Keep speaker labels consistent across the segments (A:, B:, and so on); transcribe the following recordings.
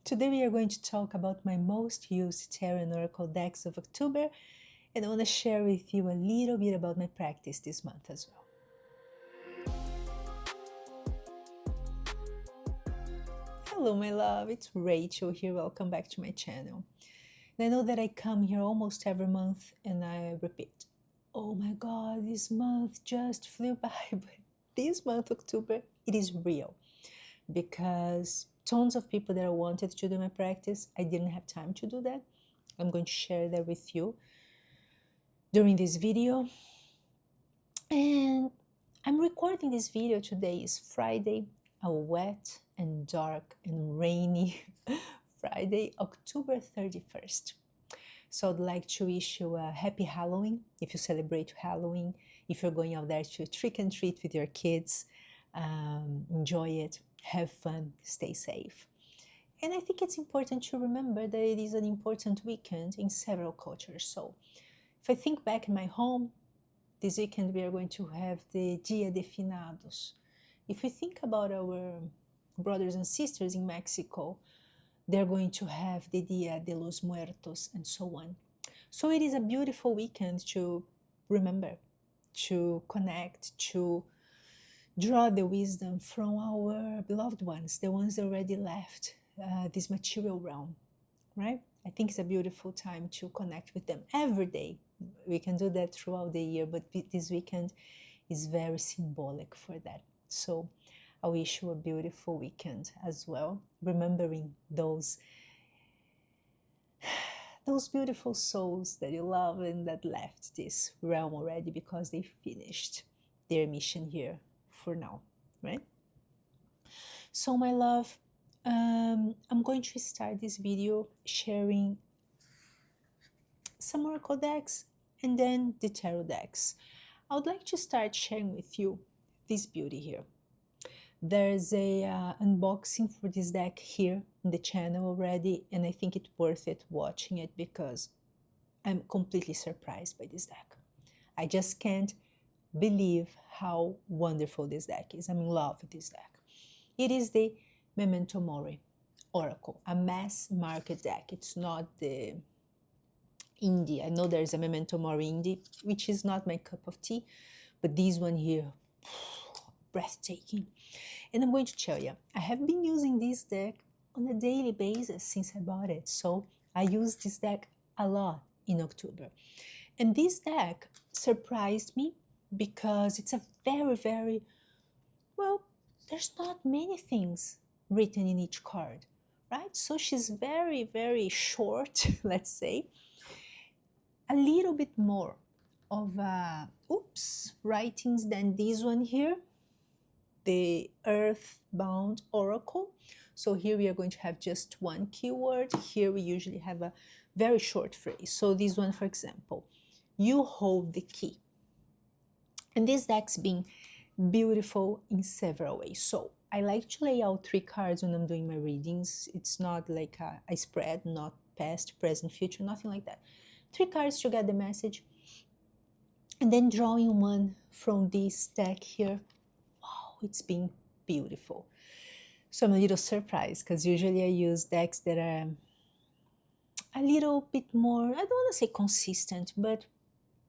A: Today we are going to talk about my most used tarot and oracle decks of October, and I want to share with you a little bit about my practice this month as well. Hello my love, it's Rachel here, welcome back to my channel. And I know that I come here almost every month and I repeat, oh my god, this month just flew by, but this month, October, it is real. Because tons of people that I wanted to do my practice, I didn't have time to do that. I'm going to share that with you during this video. And I'm recording this video today is Friday, a wet and dark and rainy Friday, October 31st. So I'd like to wish you a happy Halloween if you celebrate Halloween, if you're going out there to trick and treat with your kids, enjoy it, have fun, stay safe. And I think it's important to remember that it is an important weekend in several cultures. So if I think back in my home, this weekend we are going to have the Dia de Finados. If we think about our brothers and sisters in Mexico, they're going to have the Dia de los Muertos and so on. So it is a beautiful weekend to remember, to connect, to draw the wisdom from our beloved ones, the ones that already left this material realm, right? I think it's a beautiful time to connect with them every day. We can do that throughout the year, but this weekend is very symbolic for that. So I wish you a beautiful weekend as well, remembering those beautiful souls that you love and that left this realm already because they finished their mission here for now, right? So my love, I'm going to start this video sharing some oracle decks and then the tarot decks. I would like to start sharing with you this beauty here. There's a unboxing for this deck here in the channel already, and I think it's worth it watching it because I'm completely surprised by this deck. I just can't believe how wonderful this deck is. I'm in love with this deck. It is the Memento Mori Oracle, a mass market deck. It's not the indie. I know there's a Memento Mori indie, which is not my cup of tea, but this one here, breathtaking. And I'm going to tell you, I have been using this deck on a daily basis since I bought it. So I use this deck a lot in October. And this deck surprised me because it's a very, well, there's not many things written in each card, right? So she's very short, let's say. A little bit more of writings than this one here, the Earthbound Oracle. So here we are going to have just one keyword. Here we usually have a very short phrase. So this one, for example, you hold the key. And this deck's been beautiful in several ways. So I like to lay out 3 cards when I'm doing my readings. It's not like a spread, not past, present, future, nothing like that. 3 cards to get the message. And then drawing one from this deck here. Wow, it's been beautiful. So I'm a little surprised because usually I use decks that are a little bit more, I don't want to say consistent, but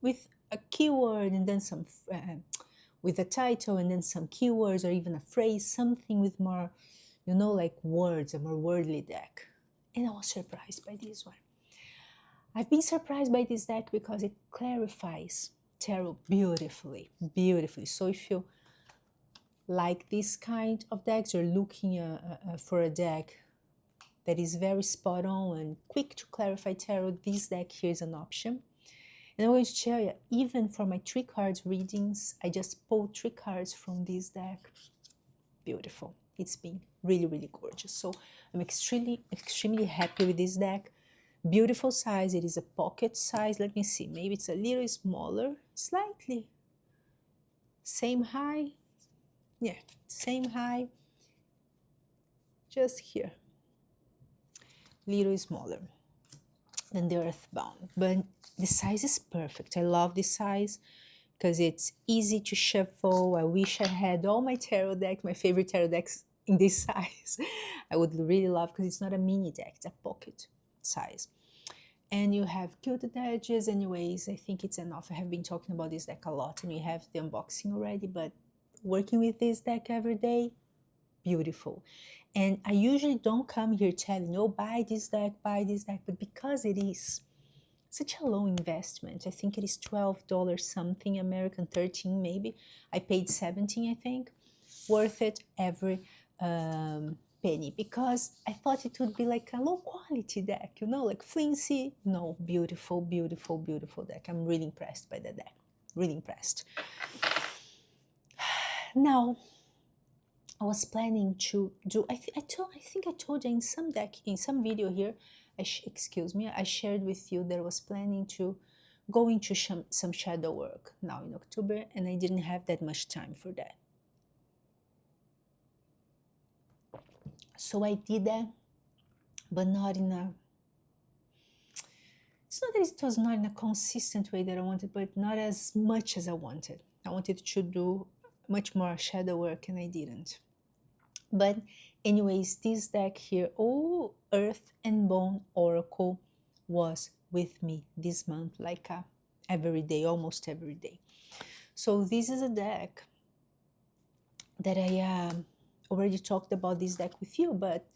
A: with a keyword and then some, with a title and then some keywords or even a phrase, something with more, you know, like words, a more wordly deck. And I was surprised by this one. I've been surprised by this deck because it clarifies tarot beautifully. So if you like this kind of decks, you're looking for a deck that is very spot on and quick to clarify tarot, this deck here is an option. And I'm going to tell you, even for my 3 cards readings, I just pulled 3 cards from this deck. Beautiful. It's been really gorgeous. So I'm extremely happy with this deck. Beautiful size. It is a pocket size. Let me see. Maybe it's a little smaller. Slightly. Same high. Yeah, same high. Just here. Little smaller than the Earthbound. But the size is perfect. I love this size because it's easy to shuffle. I wish I had all my tarot decks, my favorite tarot decks in this size. I would really love, because it's not a mini deck, it's a pocket size. And you have gilded edges. Anyways, I think it's enough. I have been talking about this deck a lot, and we have the unboxing already, but working with this deck every day, beautiful. And I usually don't come here telling you, oh, buy this deck, but because it is such a low investment, I think it is $12 something, American 13 maybe. I paid 17, I think. Worth it every penny, because I thought it would be like a low quality deck, you know, like flimsy. No, beautiful, beautiful, beautiful deck. I'm really impressed by the deck. Really impressed. Now, I was planning to do, I think I told you in some video here, excuse me, I shared with you that I was planning to go into some shadow work now in October, and I didn't have that much time for that. So I did that, but not in a, it's not that it was not in a consistent way that I wanted, but not as much as I wanted. I wanted to do much more shadow work, and I didn't. But anyways, this deck here, oh, Earth and Bone Oracle, was with me this month, like every day, almost every day. So this is a deck that I already talked about this deck with you, but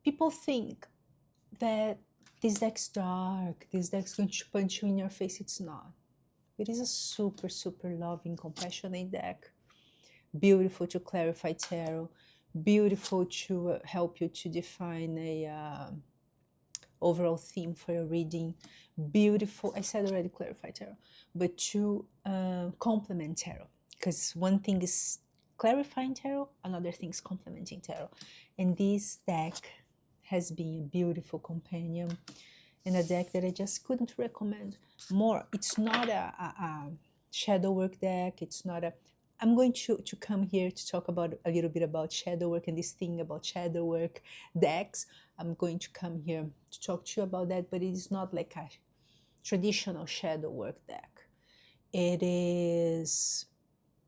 A: people think that this deck's dark, this deck's going to punch you in your face. It's not. It is a super, super loving, compassionate deck. Beautiful to clarify tarot, beautiful to help you to define a overall theme for your reading, beautiful, I said already clarify tarot, but to complement tarot, because one thing is clarifying tarot, another thing is complementing tarot. And this deck has been a beautiful companion, and a deck that I just couldn't recommend more. It's not a shadow work deck. It's not a, I'm going to come here to talk about a little bit about shadow work and this thing about shadow work decks. I'm going to come here to talk to you about that, but it is not like a traditional shadow work deck. It is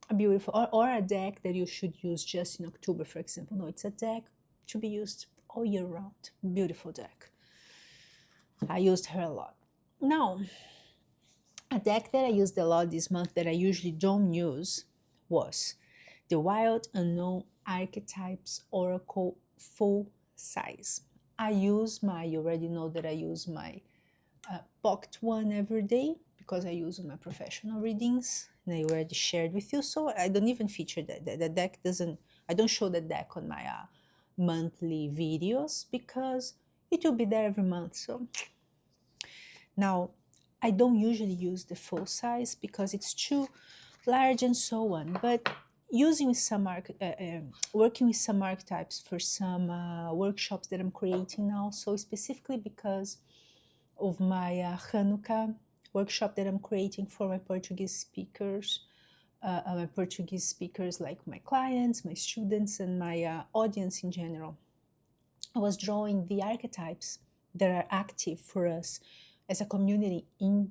A: a beautiful, or a deck that you should use just in October, for example. No, it's a deck to be used all year round. Beautiful deck. I used her a lot. Now, a deck that I used a lot this month that I usually don't use was the Wild Unknown Archetypes Oracle Full Size. I use my, you already know that I use my pocket one every day because I use my professional readings, and I already shared with you, so I don't even feature that. The deck doesn't, I don't show the deck on my monthly videos because it will be there every month. So now, I don't usually use the full size because it's too large and so on, but using some working with some archetypes for some workshops that I'm creating now, so specifically because of my Hanukkah workshop that I'm creating for my Portuguese speakers, like my clients, my students, and my audience in general. I was drawing the archetypes that are active for us as a community in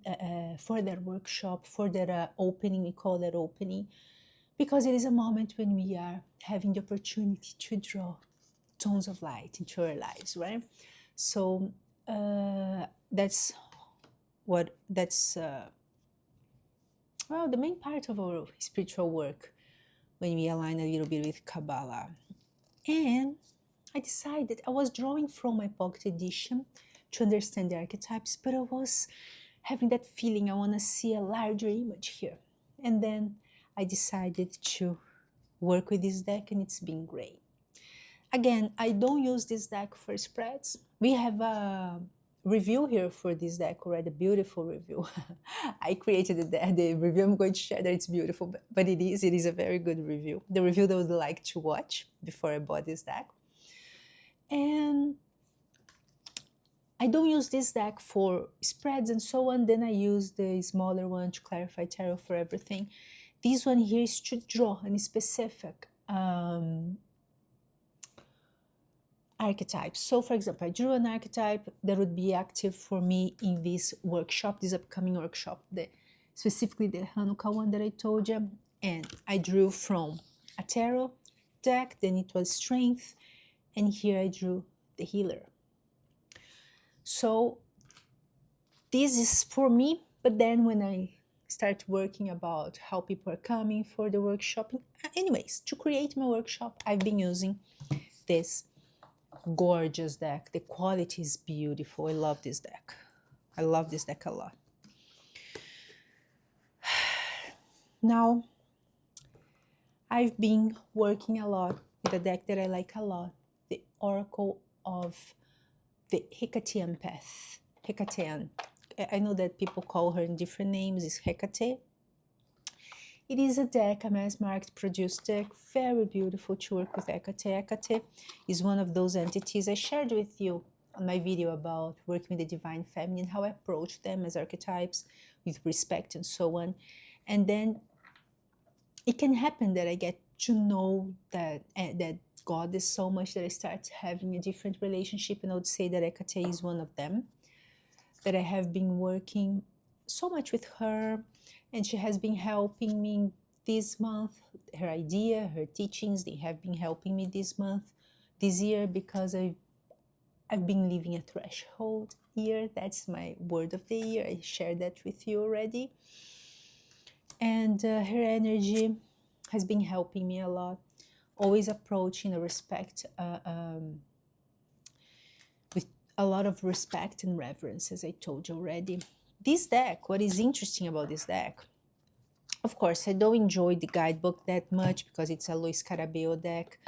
A: for that workshop, for that opening. We call that opening because it is a moment when we are having the opportunity to draw tones of light into our lives, right? So that's well, the main part of our spiritual work when we align a little bit with Kabbalah. And I decided, I was drawing from my pocket edition to understand the archetypes, but I was having that feeling I want to see a larger image here. And then I decided to work with this deck, and it's been great. Again, I don't use this deck for spreads. We have a review here for this deck already, a beautiful review. I created the review. I'm going to share that it's beautiful, but it is a very good review. The review that I would like to watch before I bought this deck. And I don't use this deck for spreads and so on. Then I use the smaller one to clarify tarot for everything. This one here is to draw a specific archetype. So for example, I drew an archetype that would be active for me in this workshop, this upcoming workshop, specifically the Hanukkah one that I told you. And I drew from a tarot deck, then it was strength, and here I drew the healer. So this is for me, but then when I start working about how people are coming for the workshop, anyways, to create my workshop, I've been using this gorgeous deck. The quality is beautiful. I love this deck. I love this deck a lot. Now, I've been working a lot with a deck that I like a lot, the Oracle of the Hecate Empath. Hecate. I know that people call her in different names. It's Hecate. It is a deck, a mass-market produced deck, very beautiful to work with Hecate. Hecate is one of those entities I shared with you on my video about working with the Divine Feminine, how I approach them as archetypes with respect and so on. And then it can happen that I get to know that goddess so much that I start having a different relationship, and I would say that Hecate is one of them, that I have been working so much with her, and she has been helping me this month. Her idea, her teachings, they have been helping me this year, because I've been living a threshold year. That's my word of the year. I shared that with you already. And her energy has been helping me a lot, always approaching a respect, with a lot of respect and reverence, as I told you already. This deck, what is interesting about this deck, of course, I don't enjoy the guidebook that much because it's a Luis Carabeo deck,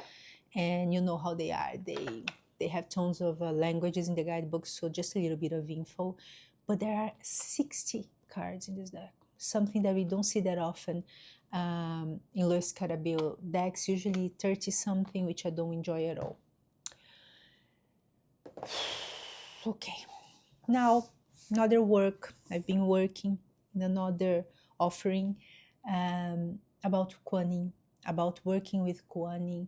A: and you know how they are. They have tons of languages in the guidebook, so just a little bit of info. But there are 60 cards in this deck, something that we don't see that often in Luis Carabeo decks, usually 30-something, which I don't enjoy at all. Okay, now another work. I've been working in another offering about Kuan, about working with Kuan.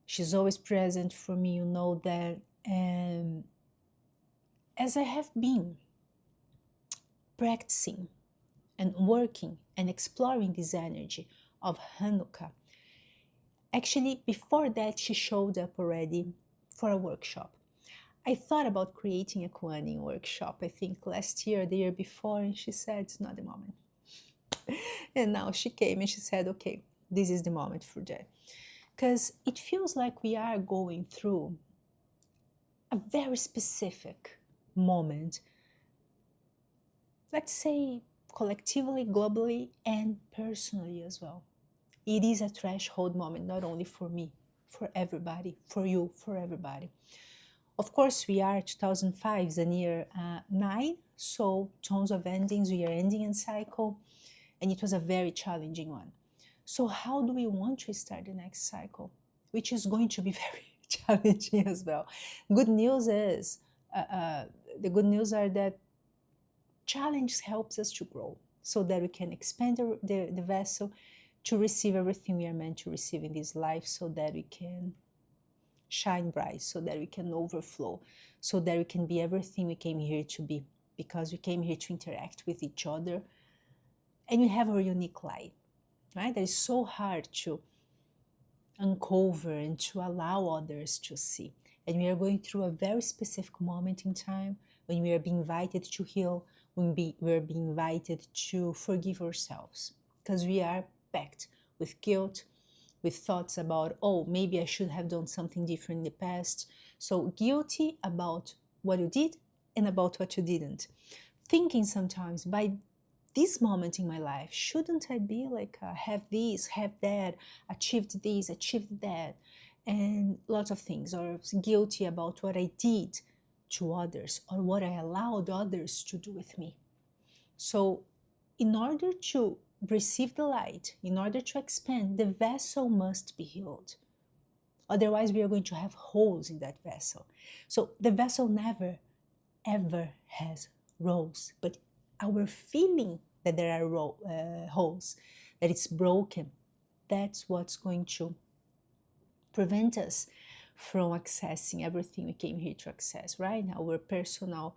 A: She's always present for me, you know that. And as I have been practicing and working and exploring this energy of Hanukkah, actually before that she showed up already for a workshop. I thought about creating a Kuan workshop, I think last year, the year before, and she said it's not the moment. And now she came and she said, okay, this is the moment for that. Because it feels like we are going through a very specific moment, let's say collectively, globally, and personally as well. It is a threshold moment, not only for me, for everybody, for you, for everybody. Of course, we are 2005 is in year 9, so tons of endings. We are ending a cycle, and it was a very challenging one. So how do we want to start the next cycle, which is going to be very challenging as well? Good news is, the good news are that challenge helps us to grow, so that we can expand the vessel to receive everything we are meant to receive in this life, so that we can shine bright, so that we can overflow, so that we can be everything we came here to be, because we came here to interact with each other, and we have our unique light, right? That is so hard to uncover and to allow others to see. And we are going through a very specific moment in time when we are being invited to heal, when we are being invited to forgive ourselves, because we are packed with guilt, with thoughts about, oh, maybe I should have done something different in the past. So guilty about what you did and about what you didn't. Thinking sometimes, by this moment in my life, shouldn't I be like, have this, have that, achieved this, achieved that, and lots of things, or guilty about what I did to others, or what I allowed others to do with me. So in order to receive the light, in order to expand, the vessel must be healed. Otherwise, we are going to have holes in that vessel. So the vessel never, ever has rows, but our feeling that there are holes, that it's broken, that's what's going to prevent us from accessing everything we came here to access, right? Our personal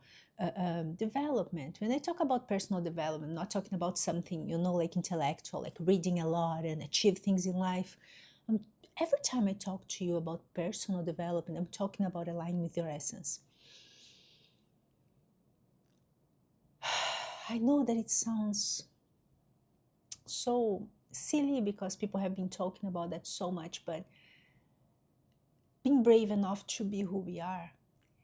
A: development. When I talk about personal development, I'm not talking about something, like intellectual, like reading a lot and achieve things in life. Um, every time I talk to you about personal development, I'm talking about aligning with your essence. I know that it sounds so silly because people have been talking about that so much, but being brave enough to be who we are,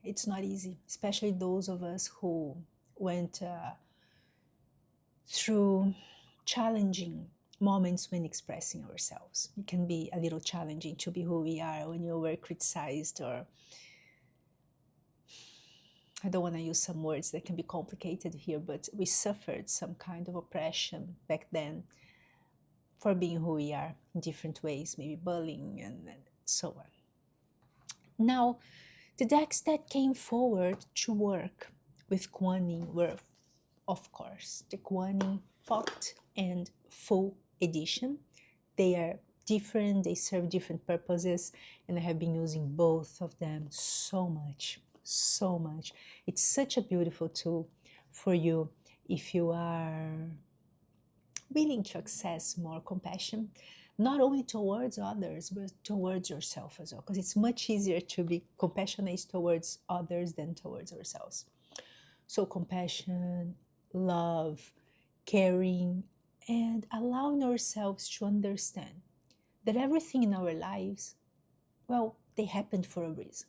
A: it's not easy, especially those of us who went through challenging moments when expressing ourselves. It can be a little challenging to be who we are when you were criticized, or I don't want to use some words that can be complicated here, but we suffered some kind of oppression back then for being who we are in different ways, maybe bullying and so on. Now, the decks that came forward to work with Kuan Yin were, of course, the Kuan Yin Pocket and Full Edition. They are different, they serve different purposes, and I have been using both of them so much, so much. It's such a beautiful tool for you if you are willing to access more compassion, not only towards others, but towards yourself as well, because it's much easier to be compassionate towards others than towards ourselves. So, compassion, love, caring, and allowing ourselves to understand that everything in our lives, well, they happened for a reason.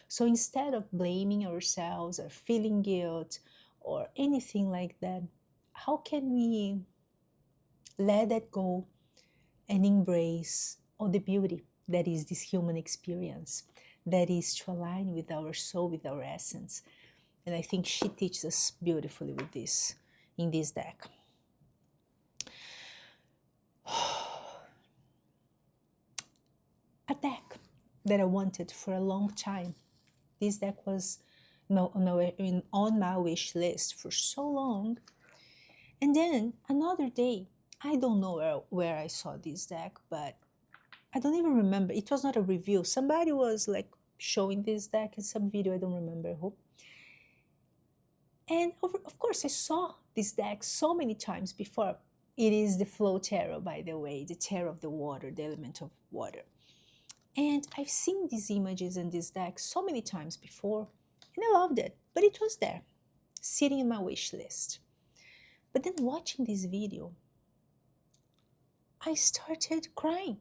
A: So, instead of blaming ourselves or feeling guilt or anything like that, how can we let that go and embrace all the beauty that is this human experience, that is to align with our soul, with our essence? And I think she teaches us beautifully with this in this deck. A deck that I wanted for a long time. This deck was on my wish list for so long. And then another day, I don't know where I saw this deck, but I don't even remember. It was not a review. Somebody was like showing this deck in some video. I don't remember who. And of course, I saw this deck so many times before. It is the Flow Tarot, by the way, the tarot of the water, the element of water. And I've seen these images in this deck so many times before, and I loved it. But it was there, sitting in my wish list. But then watching this video, I started crying.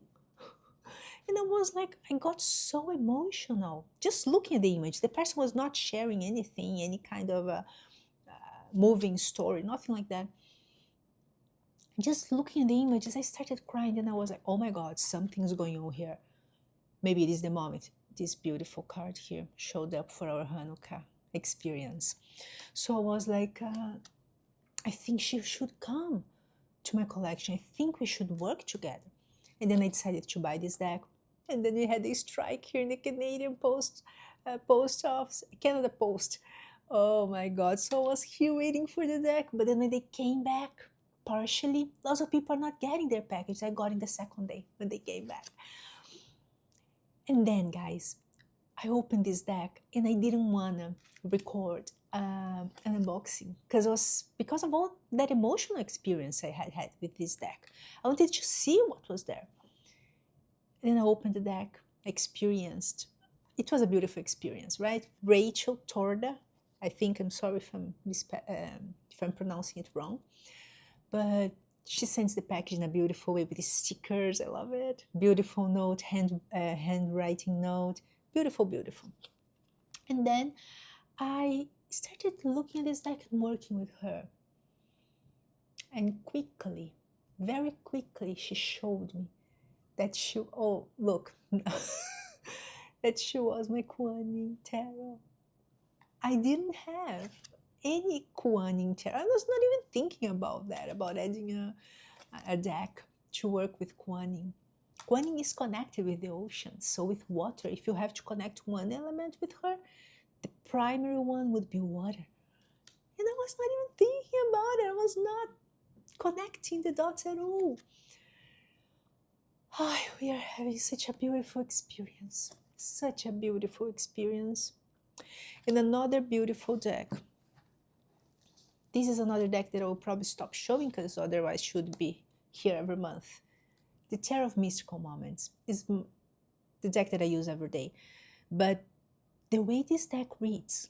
A: And I was like, I got so emotional just looking at the image. The person was not sharing anything, any kind of a moving story, nothing like that. Just looking at the images, I started crying, and I was like, oh my God, something's going on here. Maybe it is the moment this beautiful card here showed up for our Hanukkah experience. So I was like, I think she should come to my collection. I think we should work together. And then I decided to buy this deck. And then we had a strike here in the Canadian post office, Canada Post. Oh my God. So I was here waiting for the deck. But then when they came back, partially, lots of people are not getting their package. I got in the second day when they came back. And then, guys, I opened this deck and I didn't want to record an unboxing because of all that emotional experience I had with this deck. I wanted to see what was there. And then I opened the deck, experienced. It was a beautiful experience, right? Rachel Torda. I think, I'm sorry if I'm pronouncing it wrong, but she sends the package in a beautiful way with the stickers. I love it. Beautiful note, handwriting note. Beautiful, beautiful. And then I started looking at this deck and working with her. And quickly, very quickly, she showed me that that she was my Kuan Yin tarot. I didn't have any Kuan Yin tarot. I was not even thinking about that, about adding a deck to work with Kuan Yin. Kuan Yin is connected with the ocean. So with water, if you have to connect one element with her, the primary one would be water. And I was not even thinking about it. I was not connecting the dots at all. Oh, we are having such a beautiful experience. Such a beautiful experience. And another beautiful deck. This is another deck that I will probably stop showing because otherwise should be here every month. the Tarot of Mystical Moments is the deck that I use every day. But the way this deck reads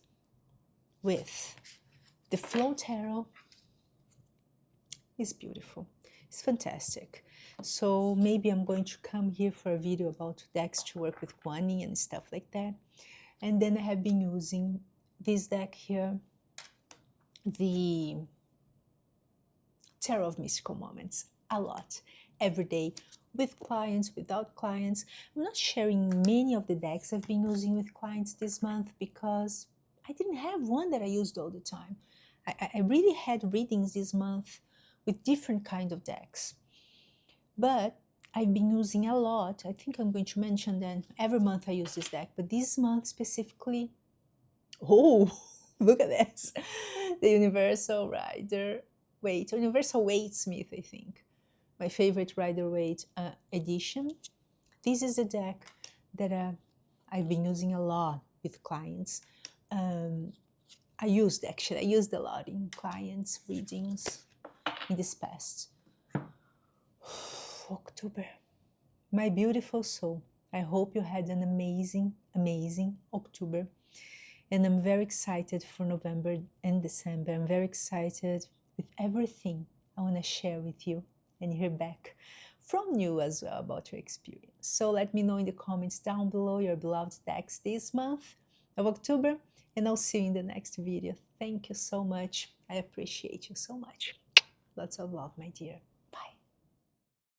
A: with the Flow Tarot is beautiful. It's fantastic. So maybe I'm going to come here for a video about decks to work with Kuan Yin and stuff like that. And then I have been using this deck here, the Tarot of Mystical Moments, a lot, every day, with clients, without clients. I'm not sharing many of the decks I've been using with clients this month because I didn't have one that I used all the time. I really had readings this month with different kind of decks. But I've been using a lot. I think I'm going to mention that every month I use this deck, but this month specifically, oh, look at this. The Universal Rider-Waite, or Universal Waite-Smith, I think. My favorite Rider-Waite edition. This is a deck that I've been using a lot with clients. I used a lot in clients' readings in this past October. My beautiful soul, I hope you had an amazing, amazing October. And I'm very excited for November and December. I'm very excited with everything I want to share with you and hear back from you as well about your experience. So let me know in the comments down below your beloved decks this month of October, and I'll see you in the next video. Thank you so much. I appreciate you so much. Lots of love, my dear.